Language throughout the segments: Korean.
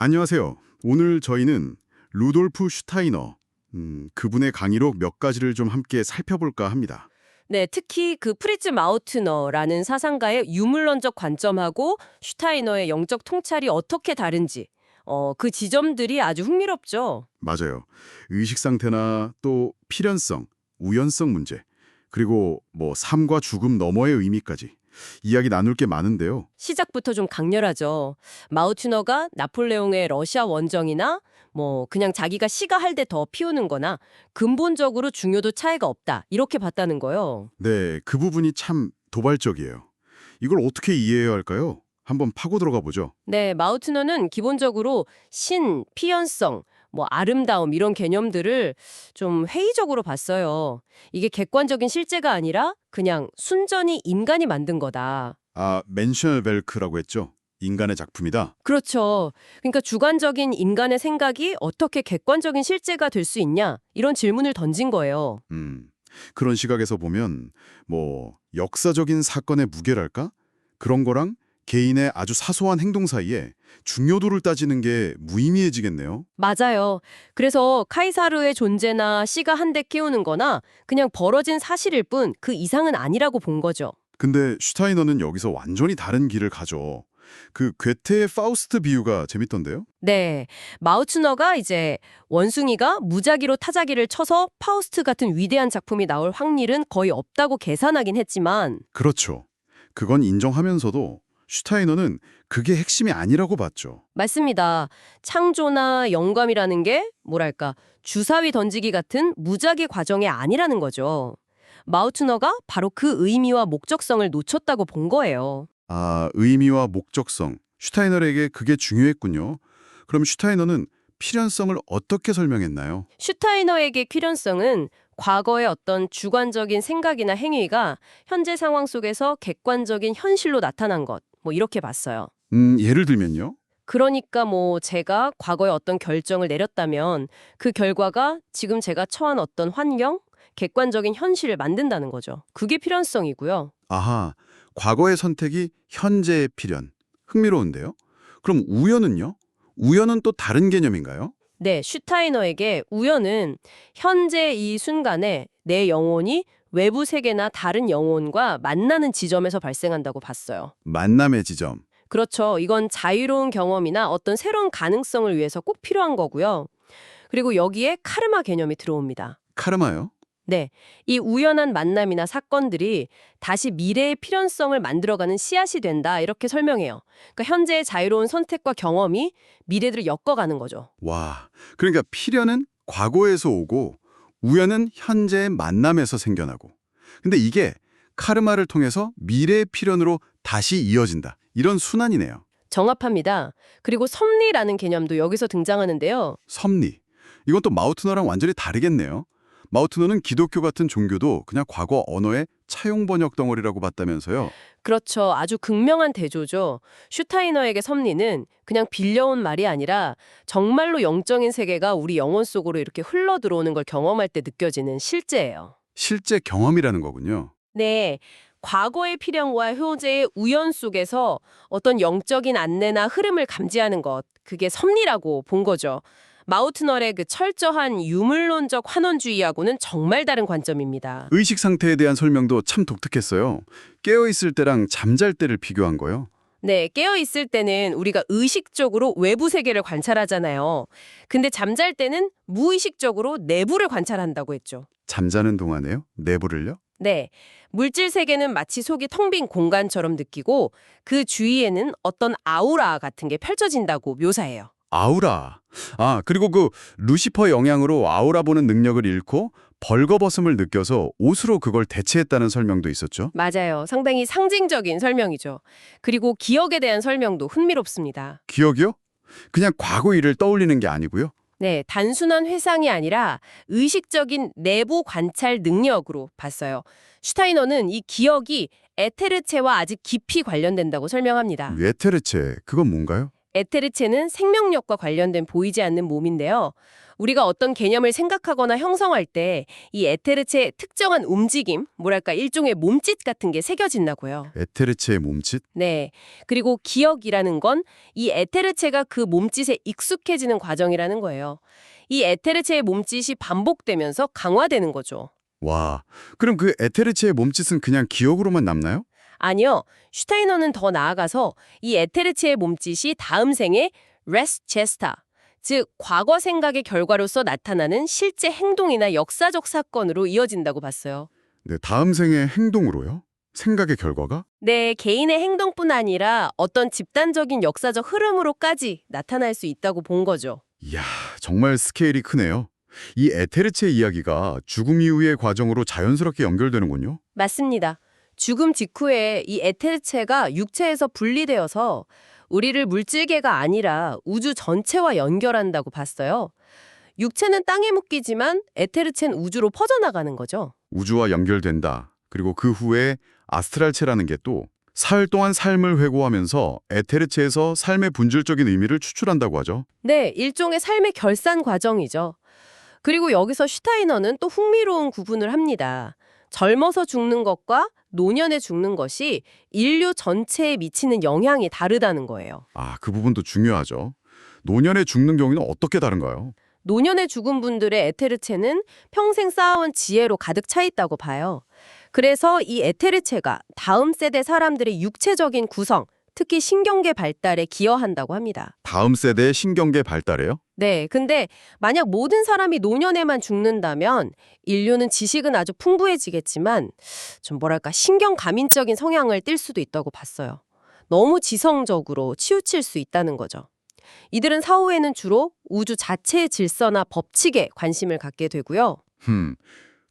안녕하세요. 오늘 저희는 루돌프 슈타이너, 그분의 강의록 몇 가지를 좀 함께 살펴볼까 합니다. 네, 특히 그 프리츠 마우트너라는 사상가의 유물론적 관점하고 슈타이너의 영적 통찰이 어떻게 다른지, 그 지점들이 아주 흥미롭죠. 맞아요. 의식 상태나 또 필연성, 우연성 문제, 그리고 뭐 삶과 죽음 너머의 의미까지 이야기 나눌 게 많은데요. 시작부터 좀 강렬하죠. 마우트너가 나폴레옹의 러시아 원정이나 뭐 그냥 자기가 시가 할 때 더 피우는 거나 근본적으로 중요도 차이가 없다. 이렇게 봤다는 거요. 네, 그 부분이 참 도발적이에요. 이걸 어떻게 이해해야 할까요? 한번 파고 들어가 보죠. 네, 마우트너는 기본적으로 신, 피연성, 뭐 아름다움 이런 개념들을 좀 회의적으로 봤어요. 이게 객관적인 실제가 아니라 그냥 순전히 인간이 만든 거다. 아, 맨셔벨크라고 했죠. 인간의 작품이다. 그렇죠. 그러니까 주관적인 인간의 생각이 어떻게 객관적인 실제가 될 수 있냐? 이런 질문을 던진 거예요. 그런 시각에서 보면 뭐 역사적인 사건의 무게랄까? 그런 거랑 개인의 아주 사소한 행동 사이에 중요도를 따지는 게 무의미해지겠네요. 맞아요. 그래서 카이사르의 존재나 씨가 한 대 키우는 거나 그냥 벌어진 사실일 뿐 그 이상은 아니라고 본 거죠. 근데 슈타이너는 여기서 완전히 다른 길을 가죠. 그 괴테의 파우스트 비유가 재밌던데요? 네. 마우츠너가 이제 원숭이가 무작위로 타자기를 쳐서 파우스트 같은 위대한 작품이 나올 확률은 거의 없다고 계산하긴 했지만 그렇죠. 그건 인정하면서도 슈타이너는 그게 핵심이 아니라고 봤죠. 맞습니다. 창조나 영감이라는 게 뭐랄까 주사위 던지기 같은 무작위 과정이 아니라는 거죠. 마우츠너가 바로 그 의미와 목적성을 놓쳤다고 본 거예요. 아, 의미와 목적성. 슈타이너에게 그게 중요했군요. 그럼 슈타이너는 필연성을 어떻게 설명했나요? 슈타이너에게 필연성은 과거의 어떤 주관적인 생각이나 행위가 현재 상황 속에서 객관적인 현실로 나타난 것, 뭐 이렇게 봤어요. 예를 들면요. 그러니까 뭐 제가 과거에 어떤 결정을 내렸다면 그 결과가 지금 제가 처한 어떤 환경, 객관적인 현실을 만든다는 거죠. 그게 필연성이고요. 아하, 과거의 선택이 현재의 필연. 흥미로운데요? 그럼 우연은요? 우연은 또 다른 개념인가요? 네, 슈타이너에게 우연은 현재 이 순간에 내 영혼이 외부 세계나 다른 영혼과 만나는 지점에서 발생한다고 봤어요. 만남의 지점. 그렇죠. 이건 자유로운 경험이나 어떤 새로운 가능성을 위해서 꼭 필요한 거고요. 그리고 여기에 카르마 개념이 들어옵니다. 카르마요? 네, 이 우연한 만남이나 사건들이 다시 미래의 필연성을 만들어가는 씨앗이 된다 이렇게 설명해요. 그러니까 현재의 자유로운 선택과 경험이 미래들을 엮어가는 거죠. 와, 그러니까 필연은 과거에서 오고 우연은 현재의 만남에서 생겨나고. 근데 이게 카르마를 통해서 미래의 필연으로 다시 이어진다. 이런 순환이네요. 정합합니다. 그리고 섭리라는 개념도 여기서 등장하는데요. 섭리. 이건 또 마우트너랑 완전히 다르겠네요. 마우트너는 기독교 같은 종교도 그냥 과거 언어의 차용 번역 덩어리라고 봤다면서요. 그렇죠. 아주 극명한 대조죠. 슈타이너에게 섭리는 그냥 빌려온 말이 아니라 정말로 영적인 세계가 우리 영혼 속으로 이렇게 흘러 들어오는 걸 경험할 때 느껴지는 실제예요. 실제 경험이라는 거군요. 네. 과거의 필연과 현재의 우연 속에서 어떤 영적인 안내나 흐름을 감지하는 것, 그게 섭리라고 본 거죠. 마우트너의 그 철저한 유물론적 환원주의하고는 정말 다른 관점입니다. 의식 상태에 대한 설명도 참 독특했어요. 깨어있을 때랑 잠잘 때를 비교한 거요. 네, 깨어 있을 때는 우리가 의식적으로 외부 세계를 관찰하잖아요. 근데 잠잘 때는 무의식적으로 내부를 관찰한다고 했죠. 잠자는 동안에요? 내부를요? 네, 물질 세계는 마치 속이 텅 빈 공간처럼 느끼고 그 주위에는 어떤 아우라 같은 게 펼쳐진다고 묘사해요. 아우라. 아, 그리고 그 루시퍼 영향으로 아우라 보는 능력을 잃고 벌거벗음을 느껴서 옷으로 그걸 대체했다는 설명도 있었죠. 맞아요. 상당히 상징적인 설명이죠. 그리고 기억에 대한 설명도 흥미롭습니다. 기억이요? 그냥 과거 일을 떠올리는 게 아니고요. 네, 단순한 회상이 아니라 의식적인 내부 관찰 능력으로 봤어요. 슈타이너는 이 기억이 에테르체와 아직 깊이 관련된다고 설명합니다. 외테르체, 그건 뭔가요? 에테르체는 생명력과 관련된 보이지 않는 몸인데요. 우리가 어떤 개념을 생각하거나 형성할 때 이 에테르체의 특정한 움직임, 뭐랄까 일종의 몸짓 같은 게 새겨진다고요. 에테르체의 몸짓? 네. 그리고 기억이라는 건 이 에테르체가 그 몸짓에 익숙해지는 과정이라는 거예요. 이 에테르체의 몸짓이 반복되면서 강화되는 거죠. 와, 그럼 그 에테르체의 몸짓은 그냥 기억으로만 남나요? 아니요. 슈타이너는 더 나아가서 이 에테르체의 몸짓이 다음 생에 레스 제스타, 즉 과거 생각의 결과로서 나타나는 실제 행동이나 역사적 사건으로 이어진다고 봤어요. 네, 다음 생의 행동으로요? 생각의 결과가? 네, 개인의 행동뿐 아니라 어떤 집단적인 역사적 흐름으로까지 나타날 수 있다고 본 거죠. 이야, 정말 스케일이 크네요. 이 에테르체 이야기가 죽음 이후의 과정으로 자연스럽게 연결되는군요. 맞습니다. 죽음 직후에 이 에테르체가 육체에서 분리되어서 우리를 물질계가 아니라 우주 전체와 연결한다고 봤어요. 육체는 땅에 묶이지만 에테르체는 우주로 퍼져나가는 거죠. 우주와 연결된다. 그리고 그 후에 아스트랄체라는 게 또 사흘 동안 삶을 회고하면서 에테르체에서 삶의 본질적인 의미를 추출한다고 하죠. 네, 일종의 삶의 결산 과정이죠. 그리고 여기서 슈타이너는 또 흥미로운 구분을 합니다. 젊어서 죽는 것과 노년에 죽는 것이 인류 전체에 미치는 영향이 다르다는 거예요. 아, 그 부분도 중요하죠. 노년에 죽는 경우는 어떻게 다른가요? 노년에 죽은 분들의 에테르체는 평생 쌓아온 지혜로 가득 차 있다고 봐요. 그래서 이 에테르체가 다음 세대 사람들의 육체적인 구성, 특히 신경계 발달에 기여한다고 합니다. 다음 세대의 신경계 발달에요? 네, 근데 만약 모든 사람이 노년에만 죽는다면 인류는 지식은 아주 풍부해지겠지만 좀 뭐랄까 신경감인적인 성향을 띨 수도 있다고 봤어요. 너무 지성적으로 치우칠 수 있다는 거죠. 이들은 사후에는 주로 우주 자체의 질서나 법칙에 관심을 갖게 되고요.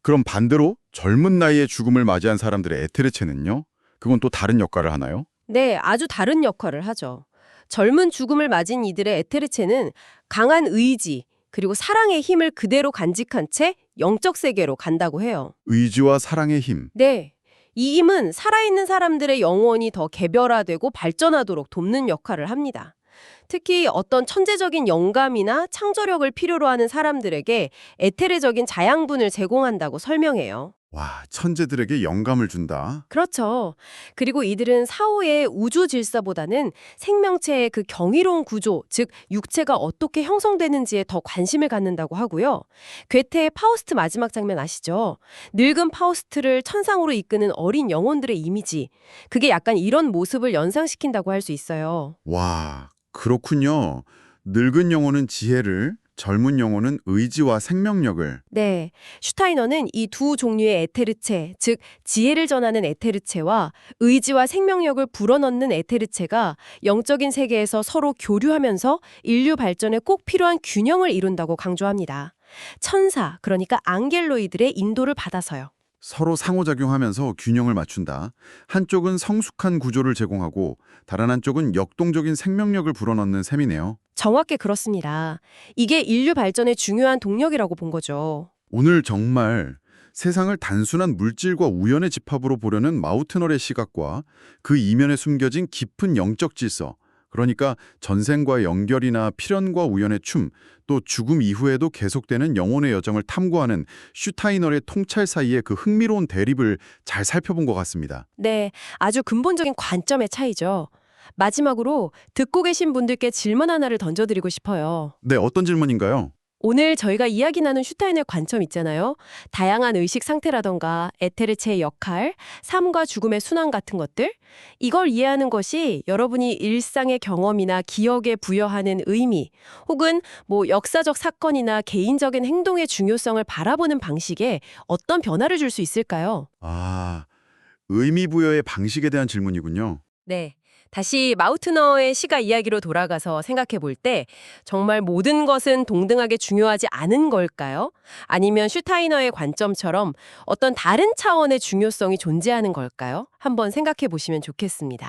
그럼 반대로 젊은 나이에 죽음을 맞이한 사람들의 에테르체는요? 그건 또 다른 역할을 하나요? 네, 아주 다른 역할을 하죠. 젊은 죽음을 맞은 이들의 에테르체는 강한 의지, 그리고 사랑의 힘을 그대로 간직한 채 영적 세계로 간다고 해요. 의지와 사랑의 힘. 네, 이 힘은 살아있는 사람들의 영혼이 더 개별화되고 발전하도록 돕는 역할을 합니다. 특히 어떤 천재적인 영감이나 창조력을 필요로 하는 사람들에게 에테르적인 자양분을 제공한다고 설명해요. 와, 천재들에게 영감을 준다. 그렇죠. 그리고 이들은 사후의 우주 질서보다는 생명체의 그 경이로운 구조, 즉 육체가 어떻게 형성되는지에 더 관심을 갖는다고 하고요. 괴테의 파우스트 마지막 장면 아시죠? 늙은 파우스트를 천상으로 이끄는 어린 영혼들의 이미지. 그게 약간 이런 모습을 연상시킨다고 할 수 있어요. 와, 그렇군요. 늙은 영혼은 지혜를, 젊은 영혼은 의지와 생명력을. 네, 슈타이너는 이 두 종류의 에테르체, 즉 지혜를 전하는 에테르체와 의지와 생명력을 불어넣는 에테르체가 영적인 세계에서 서로 교류하면서 인류 발전에 꼭 필요한 균형을 이룬다고 강조합니다. 천사, 그러니까 앙겔로이들의 인도를 받아서요. 서로 상호작용하면서 균형을 맞춘다. 한쪽은 성숙한 구조를 제공하고 다른 한쪽은 역동적인 생명력을 불어넣는 셈이네요. 정확히 그렇습니다. 이게 인류 발전의 중요한 동력이라고 본 거죠. 오늘 정말 세상을 단순한 물질과 우연의 집합으로 보려는 마우트널의 시각과 그 이면에 숨겨진 깊은 영적 질서, 그러니까 전생과의 연결이나 필연과 우연의 춤, 또 죽음 이후에도 계속되는 영혼의 여정을 탐구하는 슈타이너의 통찰 사이의 그 흥미로운 대립을 잘 살펴본 것 같습니다. 네, 아주 근본적인 관점의 차이죠. 마지막으로 듣고 계신 분들께 질문 하나를 던져드리고 싶어요. 네, 어떤 질문인가요? 오늘 저희가 이야기 나눈 슈타인의 관점 있잖아요. 다양한 의식 상태라던가 에테르체의 역할, 삶과 죽음의 순환 같은 것들. 이걸 이해하는 것이 여러분이 일상의 경험이나 기억에 부여하는 의미, 혹은 역사적 사건이나 개인적인 행동의 중요성을 바라보는 방식에 어떤 변화를 줄 수 있을까요? 아, 의미 부여의 방식에 대한 질문이군요. 네. 다시 마우트너의 시가 이야기로 돌아가서 생각해 볼 때 정말 모든 것은 동등하게 중요하지 않은 걸까요? 아니면 슈타이너의 관점처럼 어떤 다른 차원의 중요성이 존재하는 걸까요? 한번 생각해 보시면 좋겠습니다.